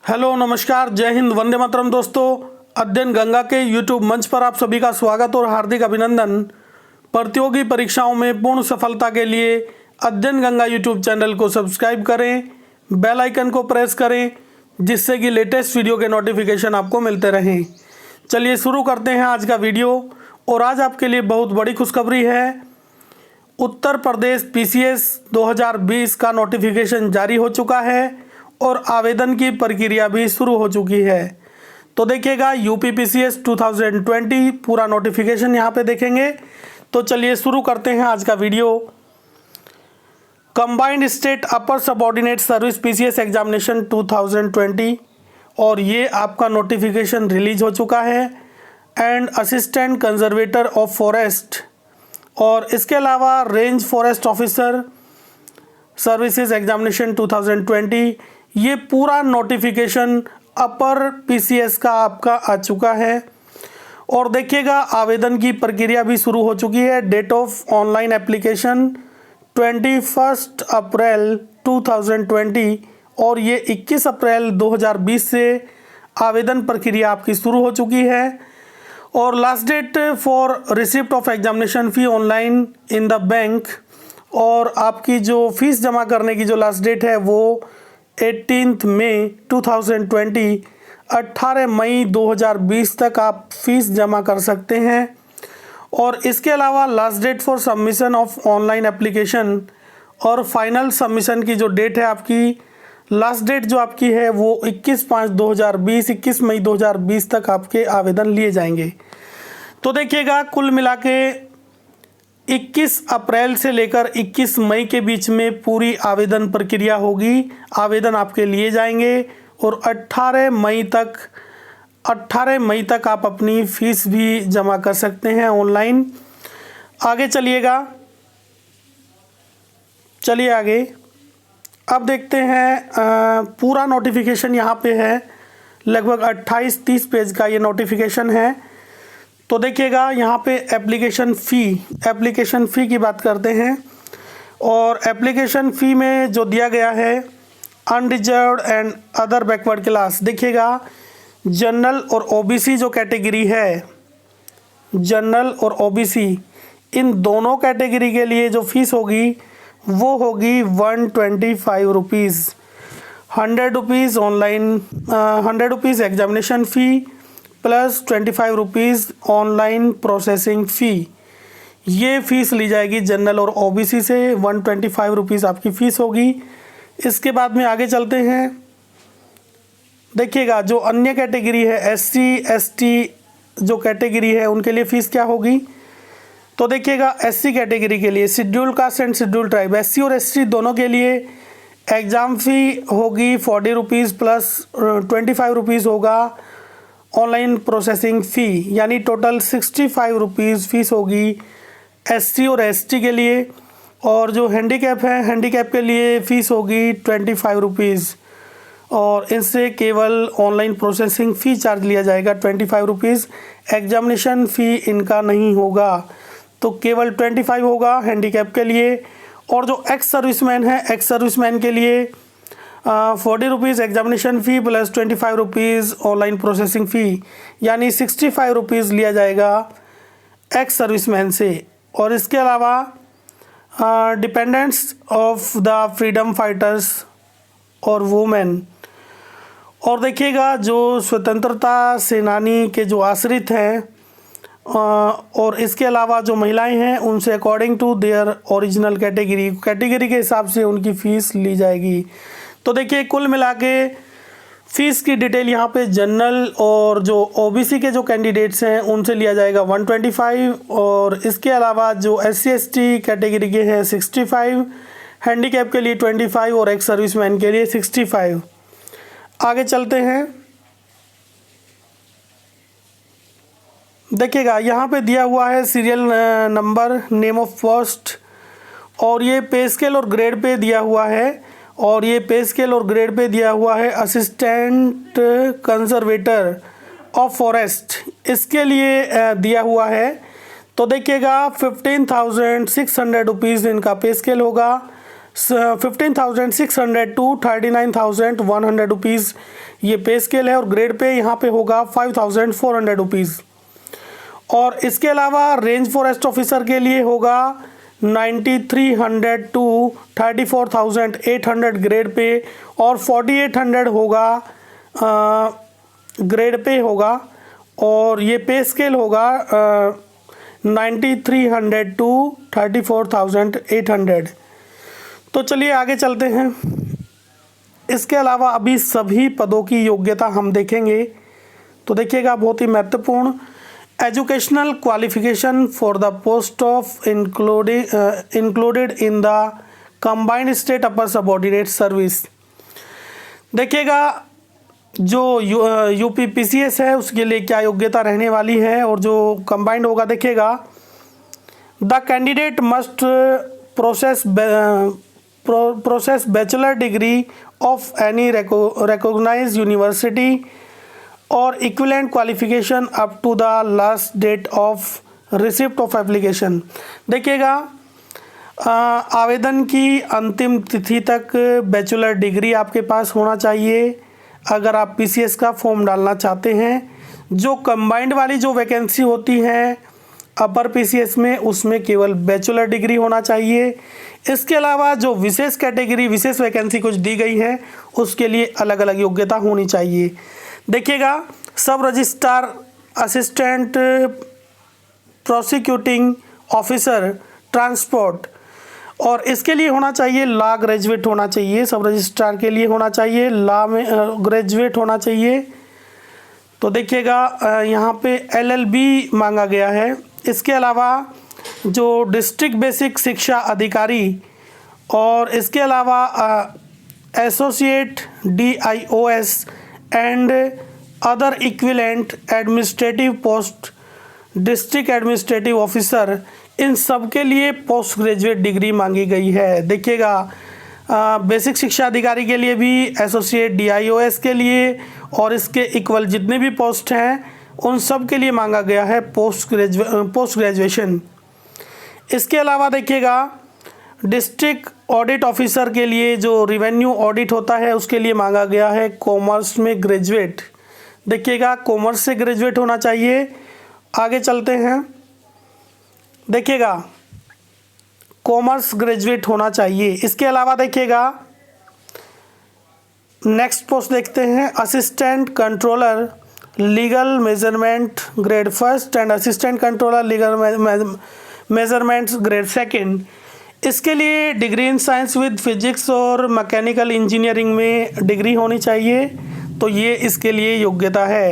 Hello नमस्कार, जय हिंद, वंदे मातरम। दोस्तों, अध्ययन गंगा के यूट्यूब मंच पर आप सभी का स्वागत और हार्दिक अभिनंदन। प्रतियोगी परीक्षाओं में पूर्ण सफलता के लिए अध्ययन गंगा यूट्यूब चैनल को सब्सक्राइब करें, बेल आइकन को प्रेस करें, जिससे कि लेटेस्ट वीडियो के नोटिफिकेशन आपको मिलते रहें। चलिए शुरू करते हैं आज का वीडियो। और आज आपके लिए बहुत बड़ी खुशखबरी है। उत्तर प्रदेश पीसीएस 2020 का नोटिफिकेशन जारी हो चुका है और आवेदन की प्रक्रिया भी शुरू हो चुकी है। तो देखिएगा, यूपी पीसीएस 2020 पूरा नोटिफिकेशन यहाँ पे देखेंगे। तो चलिए शुरू करते हैं आज का video. Combined state upper subordinate service PCS examination 2020, और ये आपका नोटिफिकेशन रिलीज हो चुका है। And assistant conservator of forest, और इसके अलावा range forest officer services examination 2020, ये पूरा नोटिफिकेशन अपर पीसीएस का आपका आ चुका है। और देखिएगा, आवेदन की प्रक्रिया भी शुरू हो चुकी है। डेट ऑफ ऑनलाइन एप्लीकेशन 21 अप्रैल 2020, और ये 21 अप्रैल 2020 से आवेदन प्रक्रिया आपकी शुरू हो चुकी है। और last date for receipt of examination fee online in the bank, और आपकी जो फीस जमा करने की जो लास्ट डेट है वो 18 मई 2020, 18 मई 2020 तक आप फीस जमा कर सकते हैं। और इसके अलावा last date for submission of online application और फाइनल सबमिशन की जो डेट है आपकी, लास्ट डेट जो आपकी है वो 21 मई 2020 तक आपके आवेदन लिए जाएंगे। तो देखिएगा, कुल मिला के 21 अप्रैल से लेकर 21 मई के बीच में पूरी आवेदन प्रक्रिया होगी। आवेदन आपके लिए जाएंगे और 18 मई तक आप अपनी फ़ीस भी जमा कर सकते हैं ऑनलाइन। आगे चलिए आगे। अब देखते हैं पूरा नोटिफिकेशन यहाँ पे है, लगभग 28-30 पेज का ये नोटिफिकेशन है। तो देखिएगा, यहाँ पे एप्लीकेशन फ़ी की बात करते हैं। और एप्लीकेशन फ़ी में जो दिया गया है, unreserved and other backward class, देखिएगा जनरल और ओबीसी जो कैटेगरी है, जनरल और ओबीसी, इन दोनों कैटेगरी के लिए जो फीस होगी वो होगी 125 rupees. 100 rupees online, 100 rupees examination फ़ी plus 25 rupees online processing fee. ये फ़ीस ली जाएगी जनरल और ओबीसी से। 125 रुपीज़ आपकी फ़ीस होगी। इसके बाद में आगे चलते हैं। देखिएगा, जो अन्य कैटेगरी है, एससी एसटी जो कैटेगरी है, उनके लिए फ़ीस क्या होगी। तो देखिएगा, एससी कैटेगरी के लिए, schedule caste and schedule tribe, SC और एसटी दोनों के लिए एग्ज़ाम फ़ी होगी 40 रुपीज़ प्लस 25 रुपीज़ होगा ऑनलाइन प्रोसेसिंग फ़ी, यानी टोटल 65 रुपीज़ फ़ीस होगी एससी और एसटी के लिए। और जो हैंडीकैप है, हैंडीकैप के लिए फ़ीस होगी 25 रुपीज़, और इनसे केवल ऑनलाइन प्रोसेसिंग फ़ी चार्ज लिया जाएगा 25 रुपीज़। एग्जामिनेशन फ़ी इनका नहीं होगा, तो केवल 25 होगा हैंडीकैप के लिए। और जो एक्स सर्विसमैन है, एक्स सर्विसमैन के लिए 40 रुपीज़ एग्जामिनेशन फ़ी plus 25 rupees online processing fee, यानी 65 रुपीज़ लिया जाएगा एक्स सर्विसमैन से। और इसके अलावा dependents of the freedom fighters और वुमेन, और देखिएगा जो स्वतंत्रता सेनानी के जो आश्रित हैं और इसके अलावा जो महिलाएं हैं, उनसे according to their original category के हिसाब से उनकी फ़ीस ली जाएगी। तो देखिए, कुल मिला के फ़ीस की डिटेल यहाँ पे जनरल और जो ओबीसी के जो कैंडिडेट्स हैं उनसे लिया जाएगा 125, और इसके अलावा जो एससी एसटी कैटेगरी के हैं 65, हैंडीकैप के लिए 25 और एक्स सर्विसमैन के लिए 65। आगे चलते हैं। देखिएगा, यहाँ पे दिया हुआ है serial number, name of post, और ये पे स्केल और ग्रेड पे दिया हुआ है। और ये पे स्केल और ग्रेड पे दिया हुआ है असिस्टेंट कंजर्वेटर ऑफ फॉरेस्ट, इसके लिए दिया हुआ है। तो देखिएगा, 15,600 रुपीज़ इनका पे स्केल होगा। 15,600 टू 39,100 रुपीज़ ये पे स्केल है, और ग्रेड पे यहाँ पे होगा 5,400 रुपीज़। और इसके अलावा रेंज फॉरेस्ट ऑफिसर के लिए होगा 9,300 टू 34,800 ग्रेड पे, और 4,800 होगा ग्रेड पे होगा, और ये पे स्केल होगा 9,300 टू 34,800। तो चलिए आगे चलते हैं। इसके अलावा अभी सभी पदों की योग्यता हम देखेंगे। तो देखिएगा, बहुत ही महत्वपूर्ण, educational qualification for the post of included in the combined state upper subordinate service. देखिएगा, जो UPPCS है उसके लिए क्या योग्यता रहने वाली है, और जो कंबाइंड होगा, देखिएगा, the candidate must process bachelor degree of any recognised university और equivalent qualification up to the last date of receipt of application. देखिएगा, आवेदन की अंतिम तिथि तक बैचलर डिग्री आपके पास होना चाहिए अगर आप PCS का फॉर्म डालना चाहते हैं। जो कंबाइंड वाली जो वैकेंसी होती है अपर PCS में, उसमें केवल बैचलर डिग्री होना चाहिए। इसके अलावा जो विशेष कैटेगरी, विशेष वैकेंसी कुछ दी गई है, उसके लिए अलग अलग योग्यता होनी चाहिए। देखिएगा, सब registrar, assistant prosecuting officer transport, और इसके लिए होना चाहिए लॉ ग्रेजुएट होना चाहिए। सब रजिस्ट्रार के लिए होना चाहिए लॉ में ग्रेजुएट होना चाहिए। तो देखिएगा, यहाँ पे LLB मांगा गया है। इसके अलावा जो डिस्ट्रिक्ट बेसिक शिक्षा अधिकारी, और इसके अलावा associate DIOS and other equivalent administrative post, district administrative officer, इन सब के लिए पोस्ट ग्रेजुएट डिग्री मांगी गई है। देखिएगा, बेसिक शिक्षा अधिकारी के लिए भी, एसोसिएट DIOS के लिए, और इसके इक्वल जितने भी पोस्ट हैं उन सब के लिए मांगा गया है पोस्ट ग्रेजुएशन। इसके अलावा देखिएगा, डिस्ट्रिक्ट ऑडिट ऑफिसर के लिए जो रिवेन्यू ऑडिट होता है उसके लिए मांगा गया है कॉमर्स में ग्रेजुएट। देखिएगा, कॉमर्स से ग्रेजुएट होना चाहिए। आगे चलते हैं। देखिएगा, कॉमर्स ग्रेजुएट होना चाहिए। इसके अलावा देखिएगा, नेक्स्ट पोस्ट देखते हैं, assistant controller legal measurement grade first and assistant controller legal measurements grade second. इसके लिए degree in science with physics और मैकेनिकल इंजीनियरिंग में डिग्री होनी चाहिए। तो ये इसके लिए योग्यता है।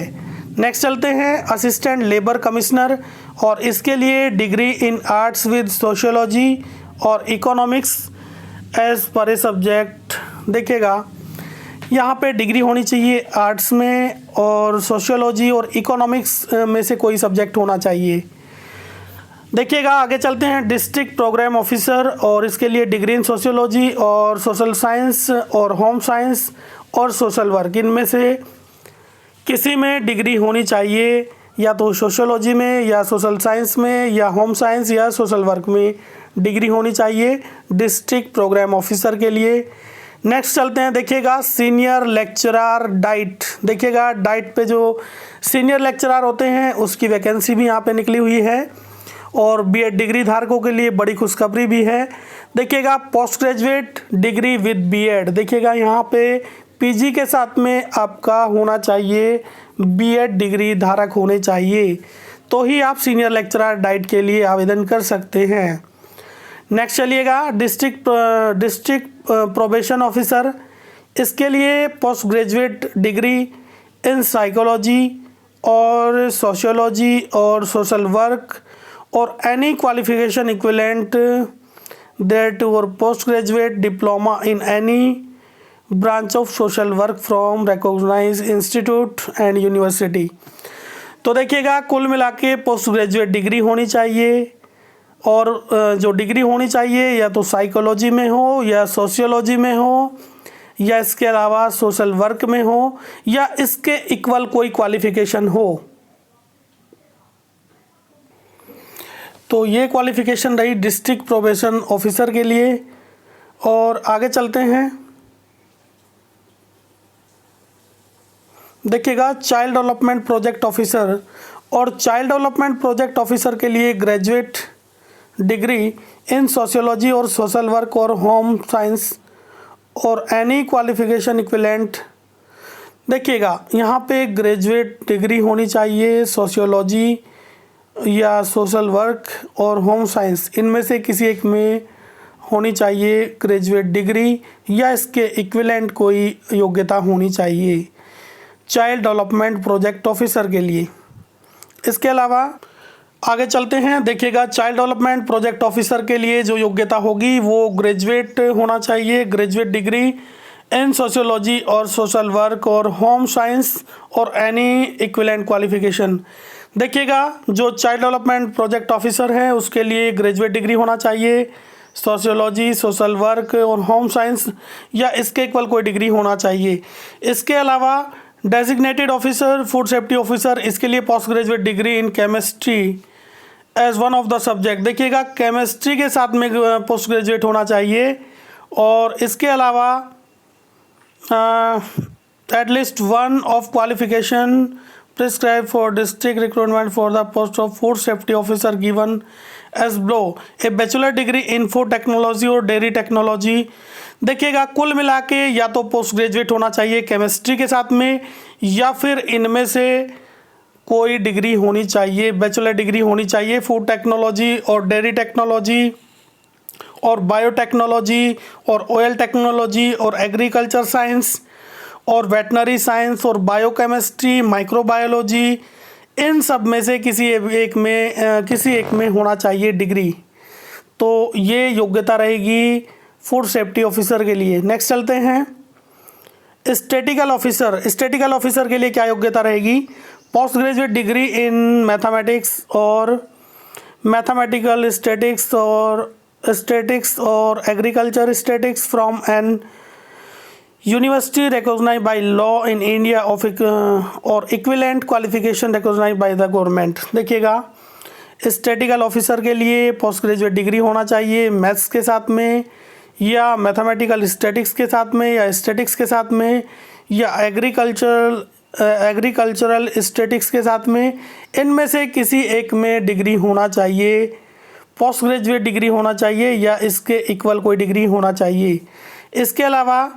नेक्स्ट चलते हैं, असिस्टेंट लेबर कमिश्नर, और इसके लिए degree in arts with sociology और economics as per a subject. देखिएगा, यहाँ पे डिग्री होनी चाहिए आर्ट्स में, और सोशियोलॉजी और इकोनॉमिक्स में से कोई सब्जेक्ट होना चाहिए। देखिएगा, आगे चलते हैं, डिस्ट्रिक्ट प्रोग्राम ऑफिसर, और इसके लिए डिग्री इन सोशियोलॉजी और सोशल साइंस और होम साइंस और सोशल वर्क, इनमें से किसी में डिग्री होनी चाहिए, या तो सोशियोलॉजी में या सोशल साइंस में या होम साइंस या सोशल वर्क में डिग्री होनी चाहिए डिस्ट्रिक्ट प्रोग्राम ऑफिसर के लिए। नेक्स्ट चलते हैं, देखिएगा, सीनियर लेक्चरर डाइट। देखिएगा, डाइट पे जो सीनियर लेक्चरर होते हैं उसकी वैकेंसी भी यहाँ पे निकली हुई है, और B.Ed डिग्री धारकों के लिए बड़ी खुशखबरी भी है। देखिएगा, post graduate degree with B.Ed। देखिएगा, यहाँ पे PG के साथ में आपका होना चाहिए, B.Ed डिग्री धारक होने चाहिए, तो ही आप सीनियर लेक्चरर डाइट के लिए आवेदन कर सकते हैं। नेक्स्ट चलिएगा, डिस्ट्रिक्ट प्रोबेशन ऑफिसर, इसके लिए post graduate degree in psychology और सोशियोलॉजी और सोशल वर्क और एनी क्वालिफिकेशन इक्विवेलेंट दैट और post graduate diploma in any branch of social work from recognised institute and university. तो देखिएगा, कुल मिला के पोस्ट ग्रेजुएट डिग्री होनी चाहिए, और जो डिग्री होनी चाहिए या तो साइकोलॉजी में हो या सोशियोलॉजी में हो या इसके अलावा सोशल वर्क में हो या इसके इक्वल कोई क्वालिफिकेशन हो। तो ये क्वालिफिकेशन रही डिस्ट्रिक्ट प्रोबेशन ऑफिसर के लिए। और आगे चलते हैं, देखिएगा चाइल्ड डेवलपमेंट प्रोजेक्ट ऑफिसर, और चाइल्ड डेवलपमेंट प्रोजेक्ट ऑफिसर के लिए ग्रेजुएट डिग्री इन सोशियोलॉजी और सोशल वर्क और होम साइंस और एनी क्वालिफिकेशन इक्विवेलेंट। देखिएगा यहाँ पे ग्रेजुएट डिग्री होनी चाहिए सोशियोलॉजी या सोशल वर्क और होम साइंस, इनमें से किसी एक में होनी चाहिए ग्रेजुएट डिग्री या इसके इक्विवेलेंट कोई योग्यता होनी चाहिए चाइल्ड डेवलपमेंट प्रोजेक्ट ऑफिसर के लिए। इसके अलावा आगे चलते हैं, देखिएगा चाइल्ड डेवलपमेंट प्रोजेक्ट ऑफिसर के लिए जो योग्यता होगी वो ग्रेजुएट होना चाहिए, ग्रेजुएट डिग्री इन सोशियोलॉजी और सोशल वर्क और होम साइंस और एनी इक्विवेलेंट क्वालिफिकेशन। देखिएगा जो चाइल्ड डेवलपमेंट प्रोजेक्ट ऑफिसर है उसके लिए ग्रेजुएट डिग्री होना चाहिए सोशियोलॉजी, सोशल वर्क और होम साइंस या इसके इक्वल कोई डिग्री होना चाहिए। इसके अलावा designated officer, food safety officer, इसके लिए post graduate degree in chemistry as one of the subject. देखिएगा केमिस्ट्री के साथ में पोस्ट ग्रेजुएट होना चाहिए, और इसके अलावा at least one of qualification prescribe for district recruitment for the post of food safety officer given as below a bachelor degree in food technology और डेयरी टेक्नोलॉजी। देखिएगा कुल मिला के या तो पोस्ट ग्रेजुएट होना चाहिए केमिस्ट्री के साथ में, या फिर इनमें से कोई डिग्री होनी चाहिए, बैचलर डिग्री होनी चाहिए फूड टेक्नोलॉजी और डेयरी टेक्नोलॉजी और बायोटेक्नोलॉजी और ऑयल टेक्नोलॉजी और एग्रीकल्चर साइंस और वेटनरी साइंस और बायोकेमिस्ट्री, माइक्रोबायोलॉजी, इन सब में से किसी एक में होना चाहिए डिग्री। तो ये योग्यता रहेगी फूड सेफ्टी ऑफिसर के लिए। नेक्स्ट चलते हैं, स्टैटिकल ऑफिसर। स्टैटिकल ऑफिसर के लिए क्या योग्यता रहेगी? Post graduate degree in mathematics और मैथमेटिकल स्टैटिक्स और agriculture statistics from an university recognized by law in India of और equivalent qualification recognized by the government. देखिएगा स्टैटिकल ऑफिसर के लिए पोस्ट ग्रेजुएट डिग्री होना चाहिए मैथ्स के साथ में, या मैथमेटिकल स्टैटिक्स के साथ में, या स्टैटिक्स के साथ में, या एग्रीकल्चरल स्टैटिक्स के साथ में। इनमें से किसी एक में डिग्री होना चाहिए, पोस्ट ग्रेजुएट डिग्री होना चाहिए या इसके इक्वल कोई डिग्री होना चाहिए। इसके अलावा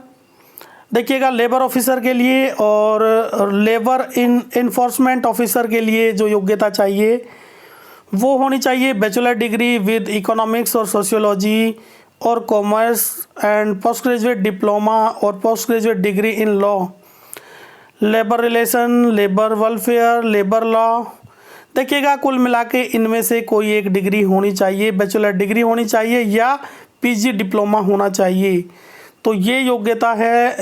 देखिएगा लेबर ऑफिसर के लिए और लेबर इन्फोर्समेंट ऑफिसर के लिए जो योग्यता चाहिए वो होनी चाहिए बैचलर डिग्री विद इकोनॉमिक्स और सोशियोलॉजी और commerce and post graduate diploma और post graduate degree in law, labour relation, labour welfare, labour law. देखिएगा कुल मिला के इनमें से कोई एक डिग्री होनी चाहिए, बैचलर डिग्री होनी चाहिए या पीजी डिप्लोमा होना चाहिए। तो ये योग्यता है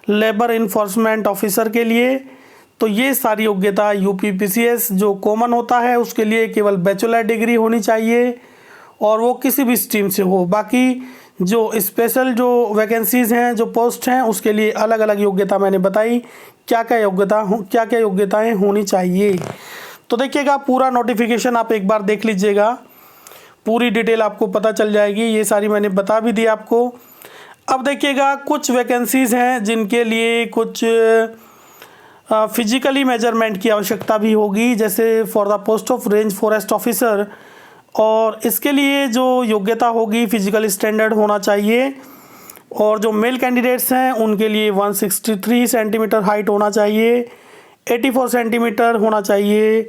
लेबर इन्फोर्समेंट ऑफिसर के लिए। तो ये सारी योग्यता यूपीपीसीएस जो कॉमन होता है उसके लिए केवल बैचलर डिग्री होनी चाहिए, और वो किसी भी स्ट्रीम से हो। बाकी जो स्पेशल जो वैकेंसीज़ हैं, जो पोस्ट हैं, उसके लिए अलग अलग योग्यता मैंने बताई क्या क्या योग्यताएं होनी चाहिए। तो देखिएगा पूरा नोटिफिकेशन आप एक बार देख लीजिएगा, पूरी डिटेल आपको पता चल जाएगी। ये सारी मैंने बता भी दी आपको। अब देखिएगा कुछ वैकेंसीज़ हैं जिनके लिए कुछ फिजिकली मेजरमेंट की आवश्यकता भी होगी, जैसे for the post of range forest officer, और इसके लिए जो योग्यता होगी फिजिकल स्टैंडर्ड होना चाहिए। और जो मेल कैंडिडेट्स हैं उनके लिए 163 सेंटीमीटर हाइट होना चाहिए, 84 सेंटीमीटर होना चाहिए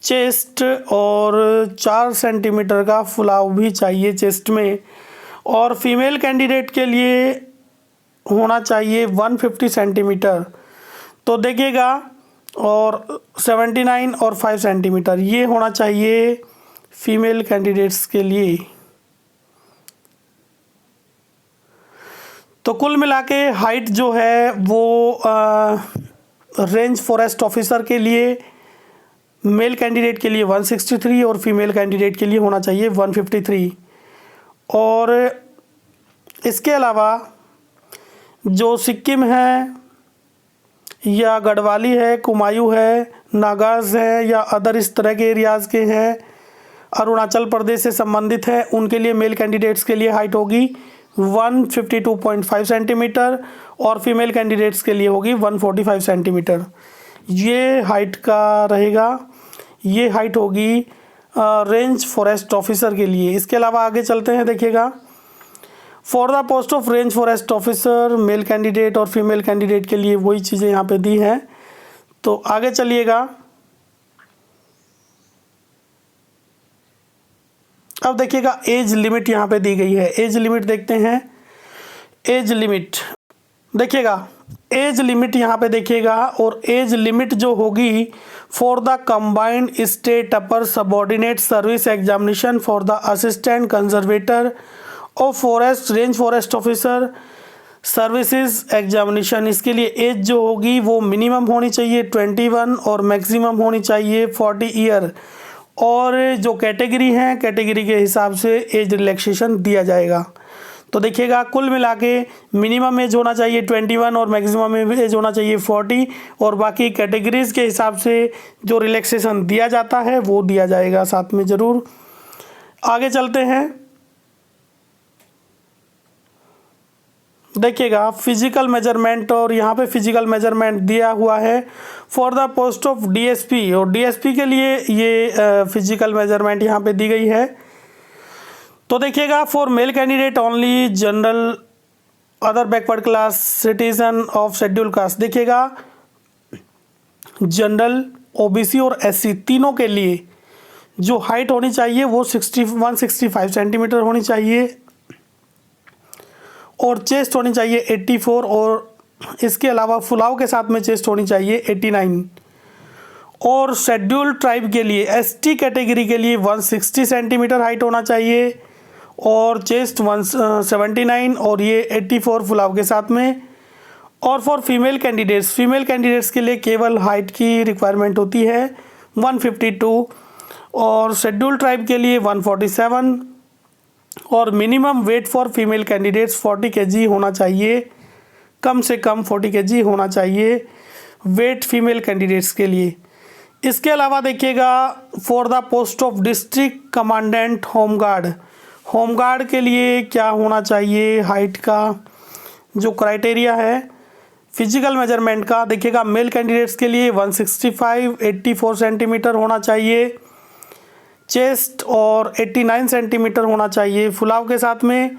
चेस्ट, और 4 सेंटीमीटर का फुलाव भी चाहिए चेस्ट में। और फीमेल कैंडिडेट के लिए होना चाहिए 150 सेंटीमीटर। तो देखिएगा, और 79 और 5 सेंटीमीटर ये होना चाहिए फीमेल कैंडिडेट्स के लिए। तो कुल मिला के हाइट जो है वो रेंज फॉरेस्ट ऑफिसर के लिए मेल कैंडिडेट के लिए 163 और फीमेल कैंडिडेट के लिए होना चाहिए 153। और इसके अलावा जो सिक्किम है या गढ़वाली है, कुमायूं है, नागाज है, या अदर इस तरह के एरियाज़ के हैं, अरुणाचल प्रदेश से संबंधित है, उनके लिए मेल कैंडिडेट्स के लिए हाइट होगी 152.5 सेंटीमीटर और फीमेल कैंडिडेट्स के लिए होगी 145 सेंटीमीटर। ये हाइट का रहेगा। ये हाइट होगी रेंज फॉरेस्ट ऑफिसर के लिए। इसके अलावा आगे चलते हैं, देखिएगा for the post of range forest officer male candidate और फीमेल कैंडिडेट के लिए वही चीज़ें यहाँ पे दी हैं। तो आगे चलिएगा, अब देखिएगा एज लिमिट यहाँ पे दी गई है। एज लिमिट देखते हैं। एज लिमिट देखिएगा, एज लिमिट यहाँ पे देखिएगा, और एज लिमिट जो होगी for the combined state upper subordinate service examination for the assistant conservator of forest range forest officer services examination, इसके लिए एज जो होगी वो मिनिमम होनी चाहिए 21 और मैक्सिमम होनी चाहिए 40 ईयर। और जो कैटेगरी हैं, कैटेगरी के हिसाब से एज रिलैक्सेशन दिया जाएगा। तो देखिएगा कुल मिला के मिनिमम एज होना चाहिए 21 और मैक्सिमम एज होना चाहिए 40, और बाकी कैटेगरीज के हिसाब से जो रिलैक्सेशन दिया जाता है वो दिया जाएगा साथ में ज़रूर। आगे चलते हैं, देखिएगा फिजिकल मेजरमेंट, और यहाँ पे फिजिकल मेजरमेंट दिया हुआ है for the post of DSP, और डीएसपी के लिए ये फिजिकल मेजरमेंट यहाँ पे दी गई है। तो देखिएगा for male candidate only general other backward class citizen of schedule caste, देखिएगा जनरल ओबीसी और एससी तीनों के लिए जो हाइट होनी चाहिए वो 165 सेंटीमीटर होनी चाहिए, और चेस्ट होनी चाहिए 84, और इसके अलावा फुलाव के साथ में चेस्ट होनी चाहिए 89। और शेड्यूल ट्राइब के लिए एसटी कैटेगरी के लिए 160 सेंटीमीटर हाइट होना चाहिए, और चेस्ट 179 और ये 84 फुलाव के साथ में। और फॉर फीमेल कैंडिडेट्स के लिए केवल हाइट की रिक्वायरमेंट होती है 152, और शेड्यूल ट्राइब के लिए 147, और minimum weight for female candidates 40 kg होना चाहिए, कम से कम 40 kg होना चाहिए वेट फीमेल कैंडिडेट्स के लिए। इसके अलावा देखिएगा for the post of district commandant home guard के लिए क्या होना चाहिए, हाइट का जो क्राइटेरिया है फिजिकल मेजरमेंट का, देखिएगा मेल कैंडिडेट्स के लिए 165 84 सेंटीमीटर होना चाहिए, चेस्ट और 89 सेंटीमीटर होना चाहिए फुलाव के साथ में,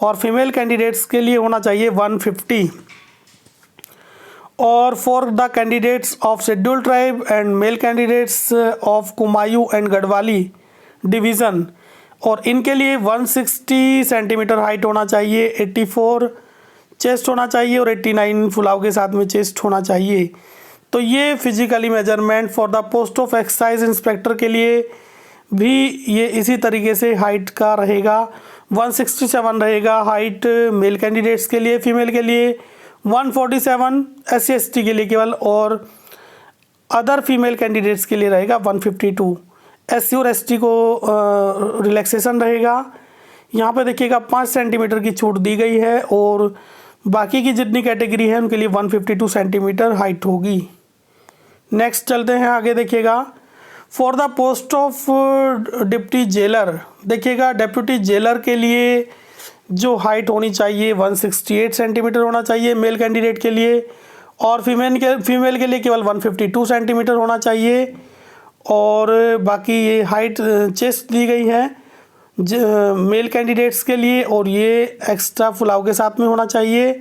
और फीमेल कैंडिडेट्स के लिए होना चाहिए 150। और for the candidates of schedule tribe and male candidates of Kumaon and Garhwali division, और इनके लिए 160 सेंटीमीटर हाइट होना चाहिए, 84 चेस्ट होना चाहिए, और 89 फुलाव के साथ में चेस्ट होना चाहिए। तो ये physically measurement for the post of excise inspector के लिए भी ये इसी तरीके से हाइट का रहेगा। 167 रहेगा हाइट मेल कैंडिडेट्स के लिए, फीमेल के लिए 147 SC/ST के लिए केवल, और अदर फीमेल कैंडिडेट्स के लिए रहेगा 152। SC और ST को रिलैक्सेशन रहेगा। यहाँ पे देखिएगा 5 सेंटीमीटर की छूट दी गई है, और बाकी की जितनी कैटेगरी है उनके लिए 152 सेंटीमीटर हाइट होगी। नेक्स्ट चलते हैं आगे, देखिएगा for the post of deputy jailer, देखिएगा डेप्यूटी जेलर के लिए जो हाइट होनी चाहिए 168 सेंटीमीटर होना चाहिए मेल कैंडिडेट के लिए, और फीमेल के लिए केवल 152 सेंटीमीटर होना चाहिए। और बाकी ये हाइट चेस्ट दी गई है मेल कैंडिडेट्स के लिए, और ये एक्स्ट्रा फुलाव के साथ में होना चाहिए,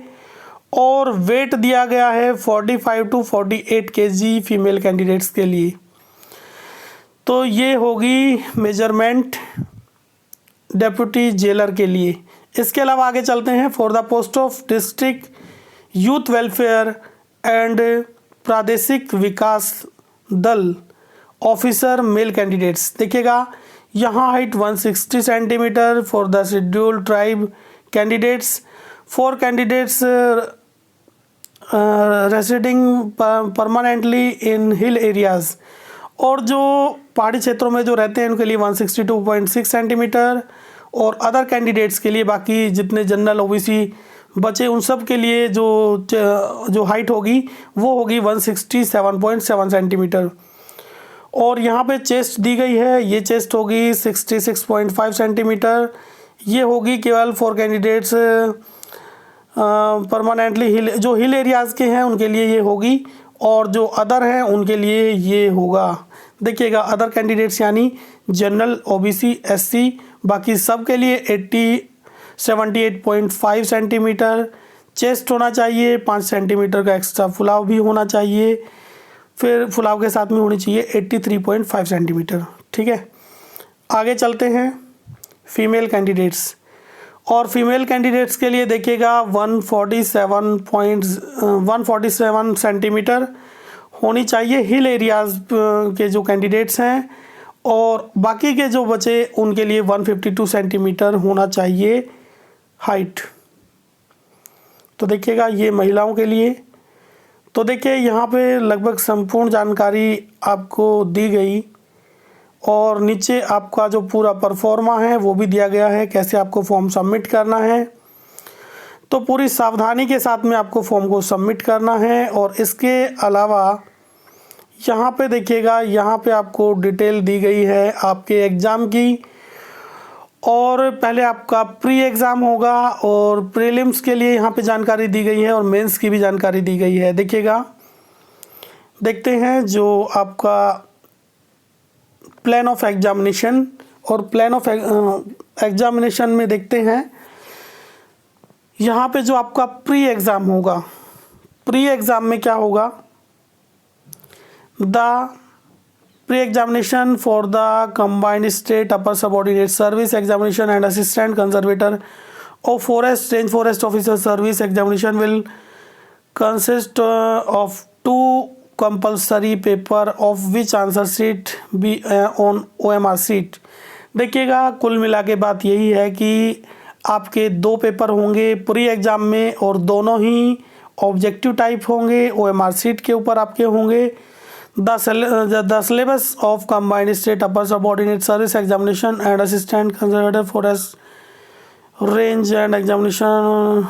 और वेट दिया गया है 45 to 48 kg फीमेल कैंडिडेट्स के लिए। तो ये होगी मेजरमेंट डेप्यूटी जेलर के लिए। इसके अलावा आगे चलते हैं for the post of district youth welfare and प्रादेशिक विकास दल ऑफिसर मेल कैंडिडेट्स, देखिएगा यहाँ height 160 centimetre for the schedule tribe candidates, 4 candidates residing permanently in hill areas, और जो पहाड़ी क्षेत्रों में जो रहते हैं उनके लिए 162.6 सेंटीमीटर, और अदर कैंडिडेट्स के लिए बाकी जितने जनरल ओबीसी बचे उन सब के लिए जो हाइट होगी वो होगी 167.7 सेंटीमीटर। और यहाँ पे चेस्ट दी गई है, ये चेस्ट होगी 66.5 सेंटीमीटर, ये होगी केवल फॉर कैंडिडेट्स परमानेंटली हिल, जो हिल एरियाज़ के हैं उनके लिए ये होगी, और जो अदर हैं उनके लिए ये होगा। देखिएगा अदर कैंडिडेट्स यानी जनरल, ओबीसी, एससी, बाकी सब के लिए 78.5 सेंटीमीटर चेस्ट होना चाहिए, 5 सेंटीमीटर का एक्स्ट्रा फुलाव भी होना चाहिए, फिर फुलाव के साथ में होनी चाहिए 83.5 सेंटीमीटर। ठीक है, आगे चलते हैं फीमेल कैंडिडेट्स। और फीमेल कैंडिडेट्स के लिए देखिएगा 147 सेंटीमीटर होनी चाहिए हिल एरियाज़ के जो कैंडिडेट्स हैं, और बाकी के जो बचे उनके लिए 152 सेंटीमीटर होना चाहिए हाइट। तो देखिएगा ये महिलाओं के लिए। तो देखिए यहाँ पे लगभग संपूर्ण जानकारी आपको दी गई, और नीचे आपका जो पूरा परफॉर्मा है वो भी दिया गया है, कैसे आपको फॉर्म सबमिट करना है। तो पूरी सावधानी के साथ में आपको फॉर्म को सबमिट करना है। और इसके अलावा यहाँ पे देखिएगा, यहाँ पे आपको डिटेल दी गई है आपके एग्ज़ाम की, और पहले आपका प्री एग्ज़ाम होगा, और प्रीलिम्स के लिए यहाँ पे जानकारी दी गई है, और मेंस की भी जानकारी दी गई है। देखिएगा, देखते हैं जो आपका प्लान ऑफ एग्जामिनेशन, और प्लान ऑफ एग्जामिनेशन में देखते हैं यहाँ पे जो आपका प्री एग्ज़ाम होगा। प्री एग्ज़ाम में क्या होगा, the pre examination for the combined state upper subordinate service examination and assistant conservator of forest range forest officer service examination will consist of 2 compulsory paper of which answer sheet be on OMR seat. देखिएगा, कुल मिला के बात यही है कि आपके 2 paper होंगे प्री एग्ज़ाम में, और दोनों ही ऑब्जेक्टिव टाइप होंगे, OMR सीट के ऊपर आपके होंगे। The syllabus of combined state upper subordinate service examination and assistant conservator forest range and examination,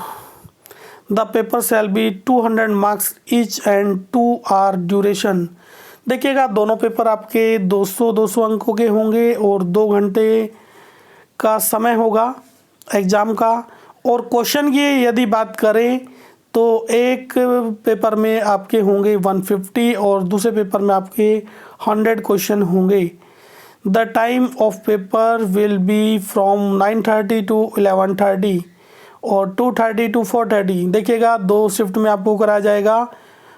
the paper shall be 200 marks each and 2 hour duration. देखिएगा, दोनों पेपर आपके 200 अंकों के होंगे, और 2 घंटे का समय होगा एग्ज़ाम का। और क्वेश्चन की यदि बात करें तो एक पेपर में आपके होंगे 150, और दूसरे पेपर में आपके 100 क्वेश्चन होंगे। The time of paper will be from 9:30 to 11:30 और 2:30 to 4:30। देखिएगा, 2 शिफ्ट में आपको कराया जाएगा।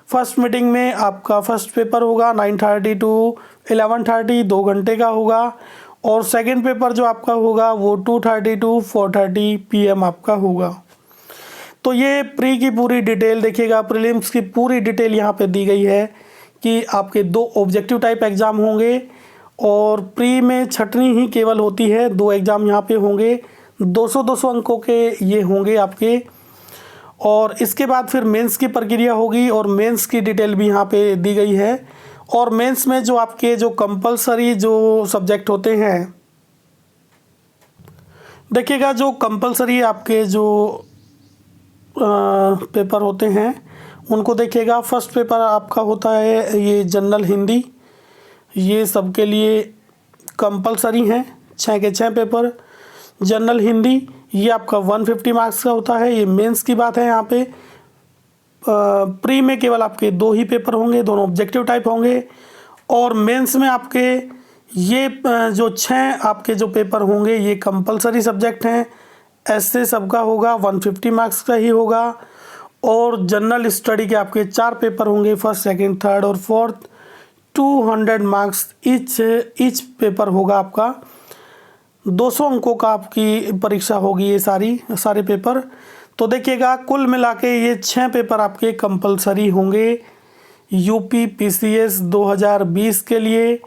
फर्स्ट मीटिंग में आपका फर्स्ट पेपर होगा 9:30 to 11:30, 2 घंटे का होगा, और सेकंड पेपर जो आपका होगा वो 2:30 to 4:30 PM आपका होगा। तो ये प्री की पूरी डिटेल देखिएगा, प्रीलिम्स की पूरी डिटेल यहाँ पे दी गई है कि आपके 2 ऑब्जेक्टिव टाइप एग्ज़ाम होंगे, और प्री में छटनी ही केवल होती है, 2 एग्ज़ाम यहाँ पे होंगे, 200 अंकों के ये होंगे आपके। और इसके बाद फिर मेंस की प्रक्रिया होगी, और मेंस की डिटेल भी यहाँ पे दी गई है। और मेंस में जो आपके जो कंपलसरी जो सब्जेक्ट होते हैं, देखिएगा, जो कंपलसरी आपके जो पेपर होते हैं उनको देखिएगा। फर्स्ट पेपर आपका होता है ये जनरल हिंदी, ये सबके लिए कंपलसरी हैं, 6 के 6 पेपर। जनरल हिंदी ये आपका 150 मार्क्स का होता है। ये मेंस की बात है यहाँ पे। प्री में केवल आपके 2 ही पेपर होंगे, दोनों ऑब्जेक्टिव टाइप होंगे, और मेंस में आपके ये जो 6 आपके जो पेपर होंगे ये कंपलसरी सब्जेक्ट हैं। ऐसे सबका होगा 150 मार्क्स का ही होगा, और जनरल स्टडी के आपके 4 पेपर होंगे, फर्स्ट, सेकंड, थर्ड और फोर्थ, 200 मार्क्स ईच पेपर होगा आपका। 200 अंकों का आपकी परीक्षा होगी ये सारे पेपर। तो देखिएगा, कुल मिला के ये 6 पेपर आपके कंपलसरी होंगे यूपी PCS 2020 के लिए।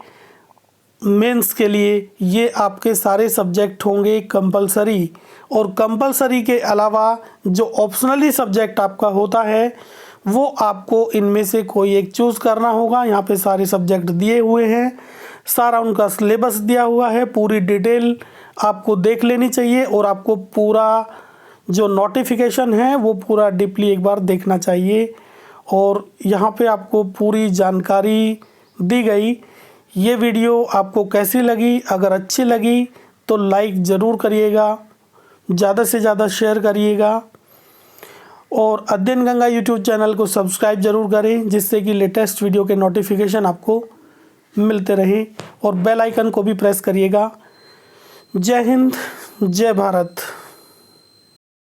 मेंस के लिए ये आपके सारे सब्जेक्ट होंगे कंपलसरी, और कंपलसरी के अलावा जो ऑप्शनली सब्जेक्ट आपका होता है वो आपको इनमें से कोई एक चूज़ करना होगा। यहाँ पे सारे सब्जेक्ट दिए हुए हैं, सारा उनका सिलेबस दिया हुआ है, पूरी डिटेल आपको देख लेनी चाहिए, और आपको पूरा जो नोटिफिकेशन है वो पूरा डीपली एक बार देखना चाहिए। और यहाँ पे आपको पूरी जानकारी दी गई। ये वीडियो आपको कैसी लगी? अगर अच्छी लगी तो लाइक ज़रूर करिएगा, ज़्यादा से ज़्यादा शेयर करिएगा और अध्ययन गंगा यूट्यूब चैनल को सब्सक्राइब ज़रूर करें, जिससे कि लेटेस्ट वीडियो के नोटिफिकेशन आपको मिलते रहें और बेल आइकन को भी प्रेस करिएगा। जय हिंद, जय भारत।